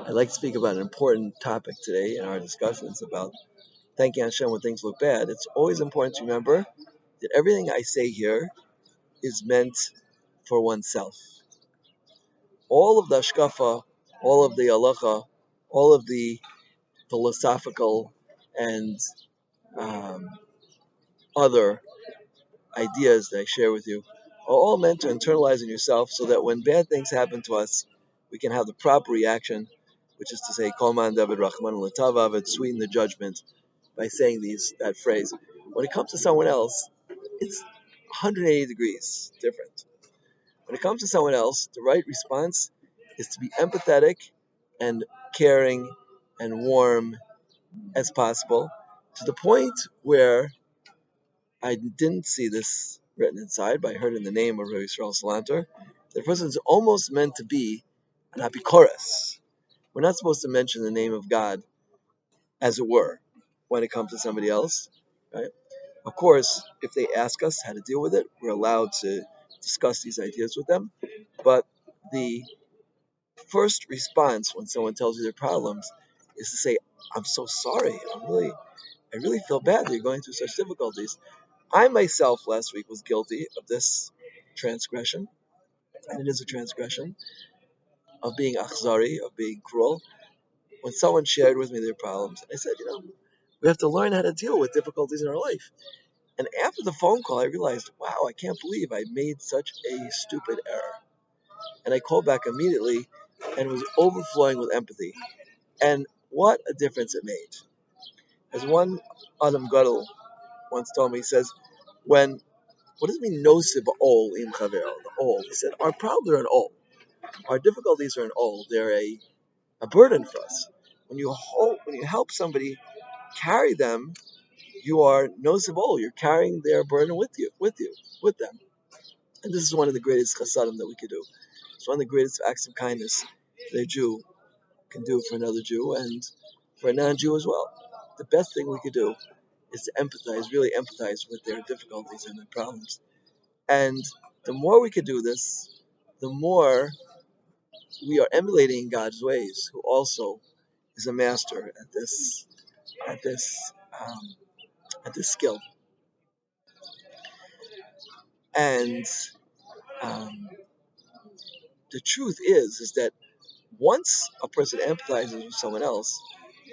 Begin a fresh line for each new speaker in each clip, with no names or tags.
I'd like to speak about an important topic today in our discussions about thanking Hashem when things look bad. It's always important to remember that everything I say here is meant for oneself. All of the ashkafa, all of the halacha, all of the philosophical and um, other ideas that I share with you are all meant to internalize in yourself so that when bad things happen to us, we can have the proper reaction, which is to say, Kol man David Rahman Latavav, sweeten the judgment by saying that phrase. When it comes to someone else, it's 180 degrees different. When it comes to someone else, the right response is to be empathetic and caring and warm as possible, to the point where I didn't see this written inside, but I heard in the name of Rabbi Yisrael Salanter, that a person is almost meant to be an apikoros. We're not supposed to mention the name of God, as it were, when it comes to somebody else, right? Of course, if they ask us how to deal with it, we're allowed to discuss these ideas with them. But the first response when someone tells you their problems is to say, "I'm so sorry. I really feel bad that you're going through such difficulties." I myself last week was guilty of this transgression, and it is a transgression of being achzari, of being cruel. When someone shared with me their problems, I said, we have to learn how to deal with difficulties in our life. And after the phone call, I realized, wow, I can't believe I made such a stupid error. And I called back immediately and was overflowing with empathy. And what a difference it made. As one Adam Gadol once told me, he says, what does it mean, nosib ol im chaver? The ol. He said, our problems are an ol. Our difficulties are an ol. They're a burden for us. When you help somebody carry them, you are nosib ol. You're carrying their burden with them. And this is one of the greatest chasadim that we could do. It's one of the greatest acts of kindness that a Jew can do for another Jew and for a non-Jew as well. The best thing we could do is to empathize, really empathize with their difficulties and their problems. And the more we could do this, the more we are emulating God's ways, who also is a master at this um, at this skill. And um, the truth is that once a person empathizes with someone else,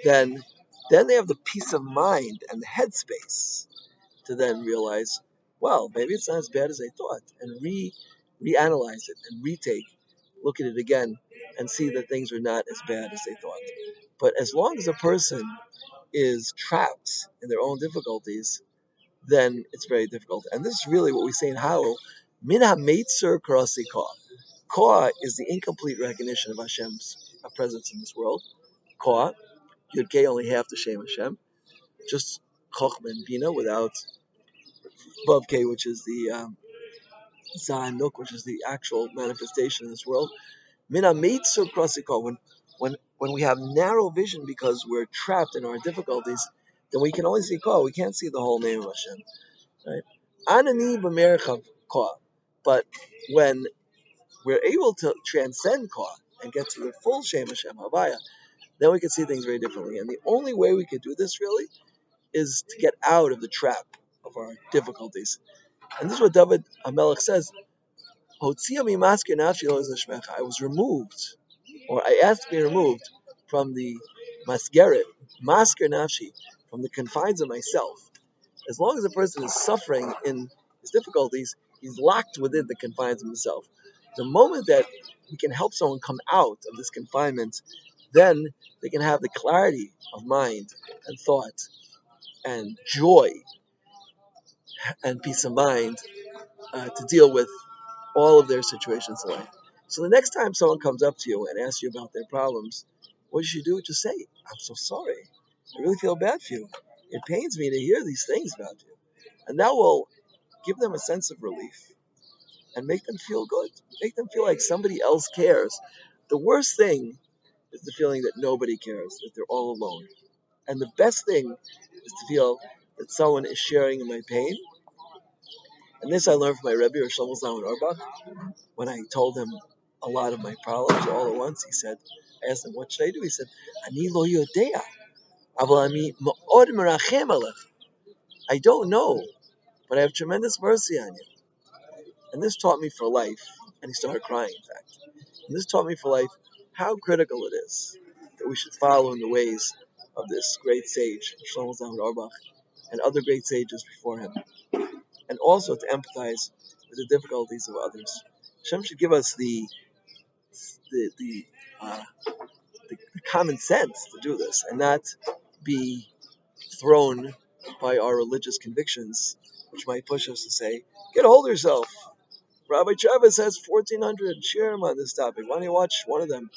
then they have the peace of mind and the headspace to then realize, well, maybe it's not as bad as I thought, and reanalyze it and look at it again, and see that things are not as bad as they thought. But as long as a person is trapped in their own difficulties, then it's very difficult. And this is really what we say in Hallel, Min ha-meitzer karasi ka. Ka is the incomplete recognition of Hashem's presence in this world. Ka, Yud K only half the Shem Hashem, just Chochmah and Bina without Vav K, which is the Zayin Milk, which is the actual manifestation in this world. Mina meitzu krasiko. When we have narrow vision because we're trapped in our difficulties, then we can only see Ka. We can't see the whole name of Hashem. Right? Anani b'merechav Ka. But when we're able to transcend Ka and get to the full Shem Hashem Havaya, then we can see things very differently. And the only way we could do this really is to get out of the trap of our difficulties. And this is what David HaMelech says. I was removed, or I asked to be removed from the masker nafshi, from the confines of myself. As long as a person is suffering in his difficulties, he's locked within the confines of himself. The moment that we can help someone come out of this confinement, then they can have the clarity of mind and thought and joy and peace of mind to deal with all of their situations in life. So the next time someone comes up to you and asks you about their problems, what you should do is just say, I'm so sorry. I really feel bad for you. It pains me to hear these things about you. And that will give them a sense of relief and make them feel good. Make them feel like somebody else cares. The worst thing is the feeling that nobody cares, that they're all alone. And the best thing is to feel that someone is sharing in my pain. And this I learned from my Rabbi, Shlomo Auerbach. When I told him a lot of my problems all at once, he said, I asked him, what should I do? He said, Ani lo yodea, aval ani ma'od merachem alech. I don't know, but I have tremendous mercy on you. And this taught me for life, and he started crying, in fact. And this taught me for life how critical it is that we should follow in the ways of this great sage, Shlomo Zalman Auerbach, and other great sages before him, and also to empathize with the difficulties of others. Hashem should give us the, the, uh, the common sense to do this, and not be thrown by our religious convictions, which might push us to say, get a hold of yourself. Rabbi Travis has 1,400 shirim on this topic. Why don't you watch one of them,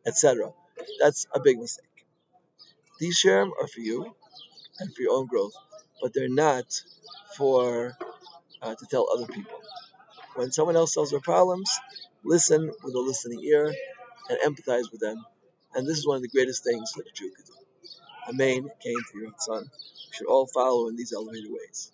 etc.? That's a big mistake. These shirim are for you and for your own growth, but they're not for to tell other people. When someone else tells their problems, listen with a listening ear and empathize with them. And this is one of the greatest things that a Jew could do. Amen. Came to your son. We should all follow in these elevated ways.